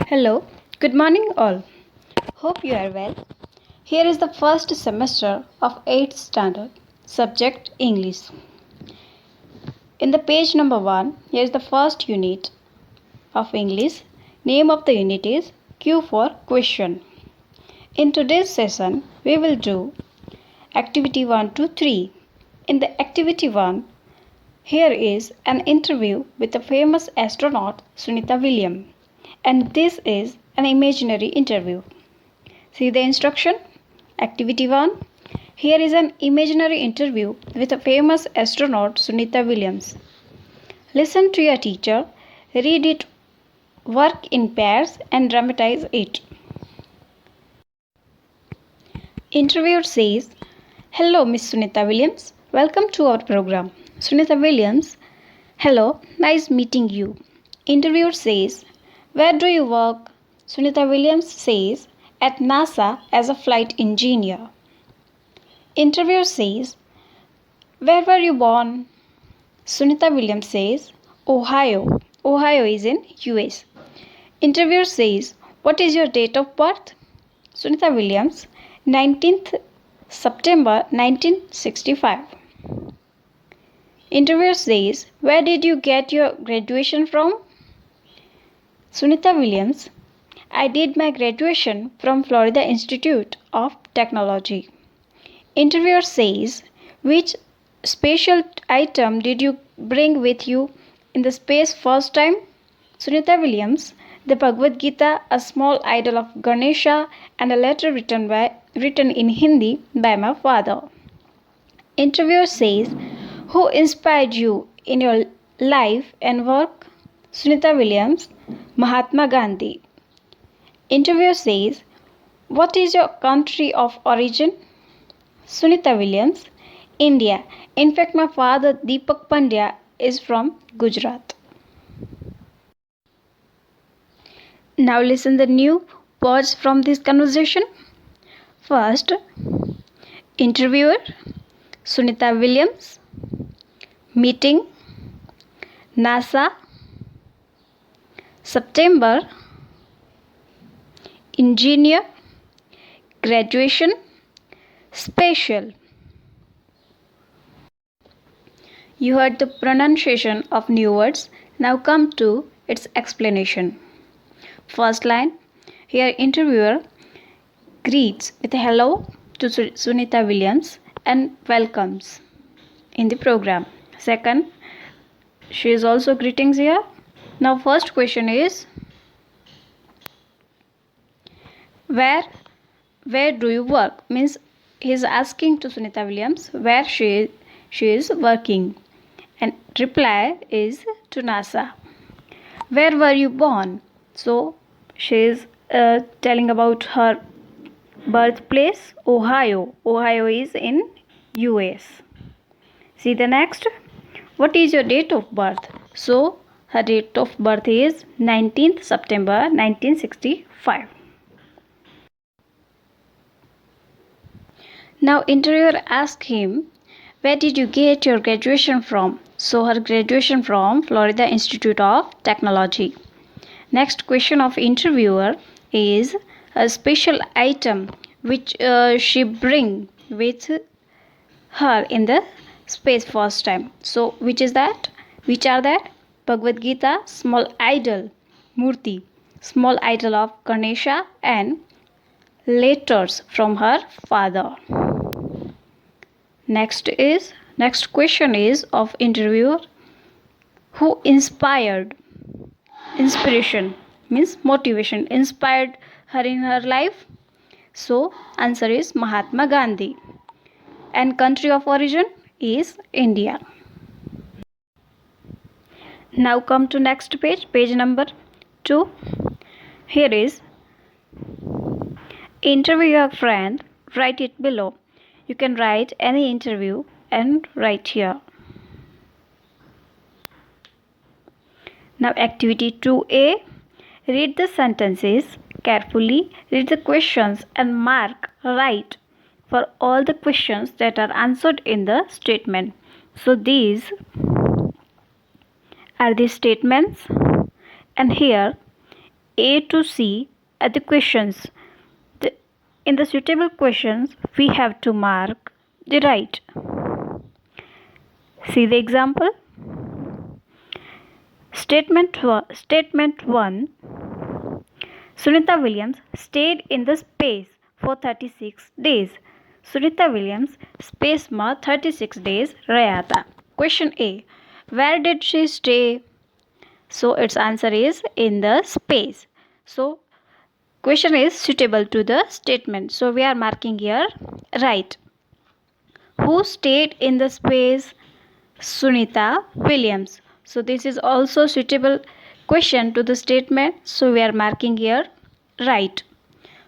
Hello, good morning all. Hope you are well. Here is the first semester of 8th standard, subject English. In the page number 1, here is the first unit of English. Name of the unit is Q for question. In today's session, we will do activity 1 to 3. In the activity 1, here is an interview with the famous astronaut Sunita Williams, and this is an imaginary interview. See the instruction. Activity 1. Here is an imaginary interview with a famous astronaut Sunita Williams. Listen to your teacher, read it, work in pairs and dramatize it. Interviewer says, "Hello, Miss Sunita Williams. Welcome to our program." Sunita Williams, "Hello, nice meeting you." Interviewer says, "Where do you work?" Sunita Williams says, "At NASA as a flight engineer." Interviewer says, "Where were you born?" Sunita Williams says, "Ohio." Ohio is in US. Interviewer says, "What is your date of birth?" Sunita Williams, 19th September 1965. Interviewer says, "Where did you get your graduation from?" Sunita Williams, "I did my graduation from Florida Institute of Technology." Interviewer says, "Which special item did you bring with you in the space first time?" Sunita Williams, "The Bhagavad Gita, a small idol of Ganesha, and a letter written in Hindi by my father." Interviewer says, "Who inspired you in your life and work?" Sunita Williams, "Mahatma Gandhi." Interviewer says, "What is your country of origin?" Sunita Williams, "India. In fact, my father Deepak Pandya is from Gujarat." Now listen the new words from this conversation. First, interviewer, Sunita Williams, meeting, NASA, September, engineer, graduation, special. You heard the pronunciation of new words. Now come to its explanation. First line, here interviewer greets with a hello to Sunita Williams and welcomes in the program. Second, she is also greetings here. Now first question is, where do you work? Means he is asking to Sunita Williams where she is working, and reply is to NASA. Where were you born? So she is telling about her birthplace, Ohio. Ohio is in US. See the next. What is your date of birth? So her date of birth is 19th September 1965. Now interviewer asks him, "Where did you get your graduation from?" So her graduation from Florida Institute of Technology. Next question of interviewer is a special item which she bring with her in the space first time. So which is that? Which are that? Bhagavad Gita, small idol, Murti, small idol of Ganesha, and letters from her father. Next question is of interviewer, who inspired? Inspiration means motivation, inspired her in her life. So answer is Mahatma Gandhi, and country of origin is India. Now come to next page number 2. Here is interview your friend, write it below. You can write any interview and write here. Now activity 2A, read the sentences carefully, read the questions and mark right for all the questions that are answered in the statement. So these are the statements, and here A to C at the questions. In the suitable questions, we have to mark the right. See the example. Statement 1. Sunita Williams stayed in the space for 36 days. Sunita Williams space में 36 days रहा था. Question A. Where did she stay? So its answer is in the space. So question is suitable to the statement. So we are marking here right. Who stayed in the space? Sunita Williams. So this is also suitable question to the statement. So we are marking here right.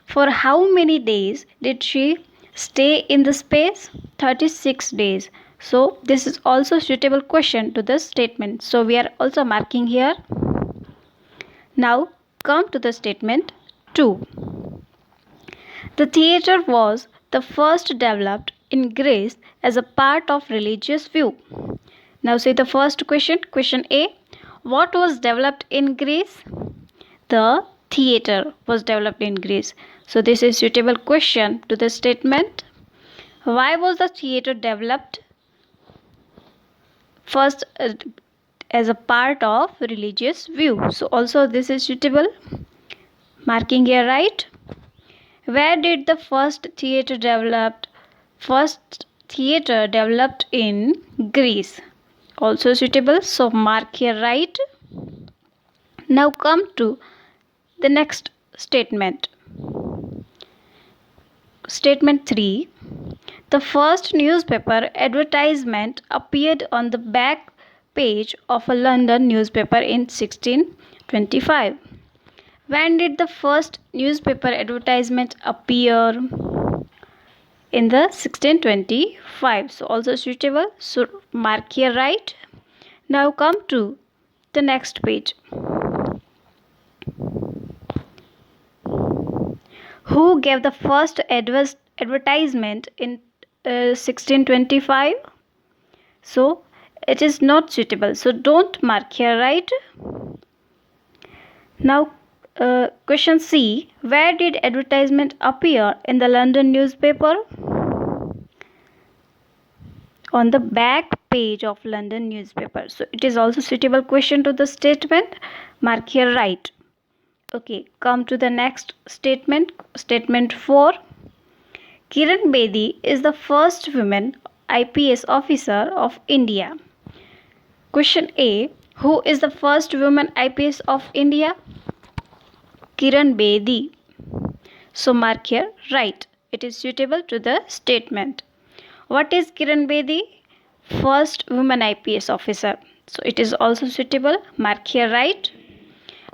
For how many days did she stay in the space? 36 days. So this is also suitable question to the statement. So we are also marking here. Now come to the statement 2. The theatre was the first developed in Greece as a part of religious view. Now see the first question. Question A. What was developed in Greece? The theatre was developed in Greece. So this is suitable question to the statement. Why was the theatre developed first as a part of religious view? So also this is suitable. Marking here right. Where did the first theatre developed? First theatre developed in Greece. Also suitable. So mark here right. Now come to the next statement. Statement 3. The first newspaper advertisement appeared on the back page of a London newspaper in 1625. When did the first newspaper advertisement appear? In the 1625. So also suitable. So mark here right. Now come to the next page. Who gave the first advertisement in 1625? So it is not suitable. So don't mark here right. Now question C. Where did advertisement appear in the London newspaper? On the back page of London newspaper. So it is also suitable question to the statement. Mark here right. Okay, come to the next statement. Statement 4. Kiran Bedi is the first woman IPS officer of India. Question A. Who is the first woman IPS of India? Kiran Bedi. So mark here right. It is suitable to the statement. What is Kiran Bedi? First woman IPS officer. So it is also suitable. Mark here right.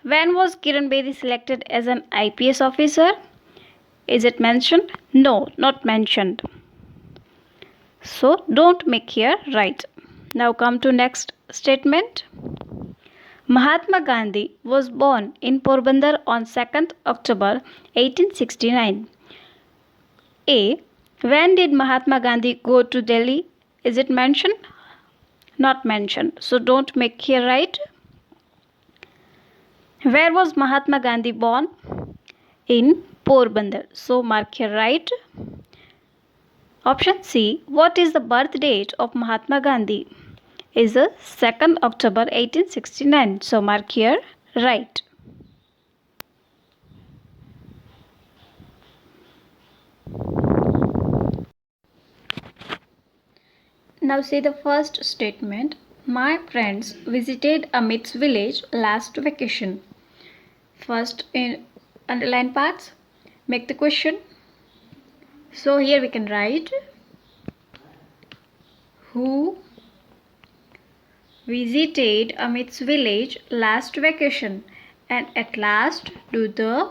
When was Kiran Bedi selected as an IPS officer? Is it mentioned? No, not mentioned. So don't make here right. Now come to next statement. Mahatma Gandhi was born in Porbandar on 2nd October 1869. A. When did Mahatma Gandhi go to Delhi? Is it mentioned? Not mentioned. So don't make here right. Where was Mahatma Gandhi born? In Porbandar. So mark here right. Option C. What is the birth date of Mahatma Gandhi? Is 2nd October 1869. So mark here right. Now see the first statement. My friends visited Amit's village last vacation. First in underline parts, make the question. So here we can write who visited Amit's village last vacation, and at last do the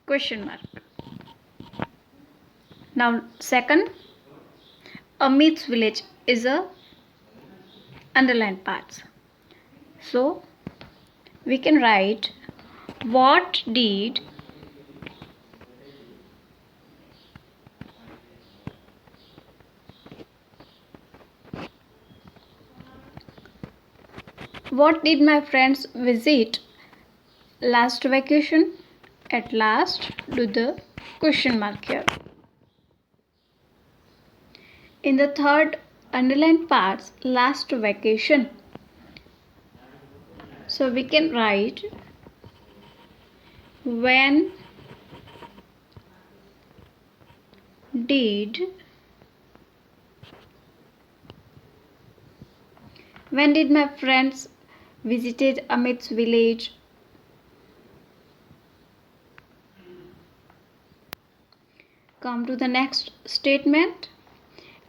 question mark. Now second, Amit's village is a underline parts. So we can write what did my friends visit last vacation. At last, do the question mark here. In the third underlined parts, last vacation. So we can write when did my friends visited Amit's village? Come to the next statement.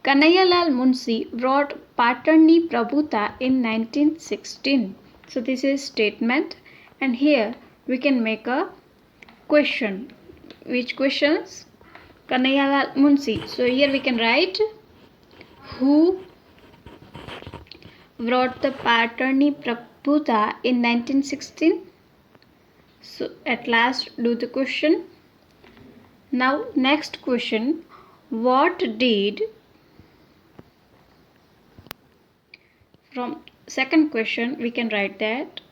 Kanhaiya Munshi wrote Patarni Prabhuta in 1916. So this is statement, and here we can make a question. Which questions? Kanhaiya Munshi. So here we can write who wrote the Patarni Prabhuta in 1916. So at last do the question. Now next question, what did, from second question we can write that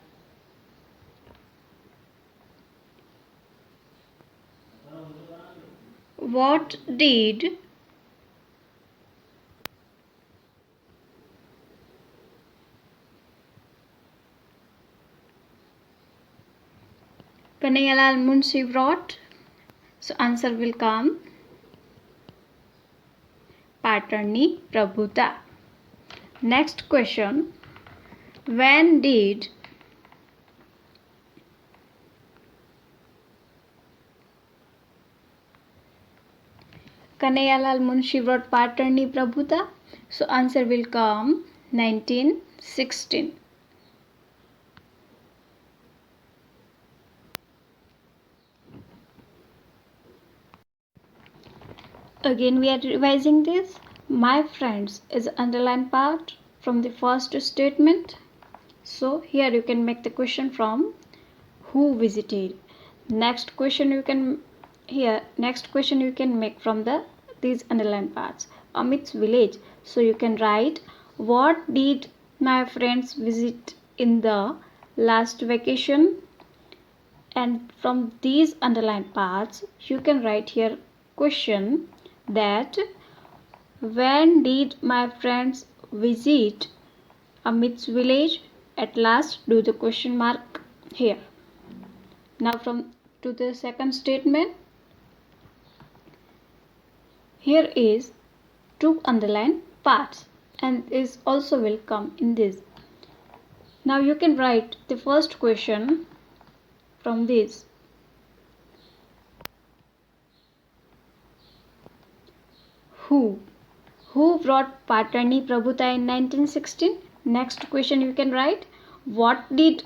what did Kanhaiya Munshi wrote? So answer will come Patarni Prabhuta. Next question, when did Kanhaiya Munshi wrote Patarni Prabhuta? So answer will come 1916. Again we are revising this. My friends is underlined part from the first statement. So here you can make the question from who visited. Next question you can make from these underlined parts. Amit's village. So you can write what did my friends visit in the last vacation, and from these underlined parts you can write here question that when did my friends visit Amit's village? At last do the question mark here. Now from to the second statement. Here is two underlined parts, and this also will come in this. Now you can write the first question from this. Who brought Patarni Prabhuta in 1916? Next question you can write what did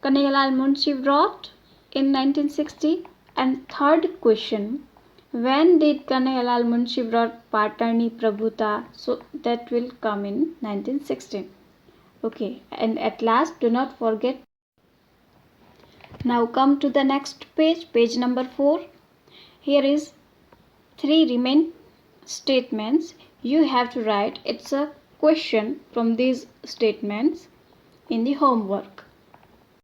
Kanhaiya Munshi wrote in 1960? And third question, when did Kanhaiya Munshi wrote Patarni Prabhuta? So that will come in 1916. Okay, and at last do not forget. Now come to the next page, page number 4. Here is 3 remain statements. You have to write, it's a question from these statements in the homework.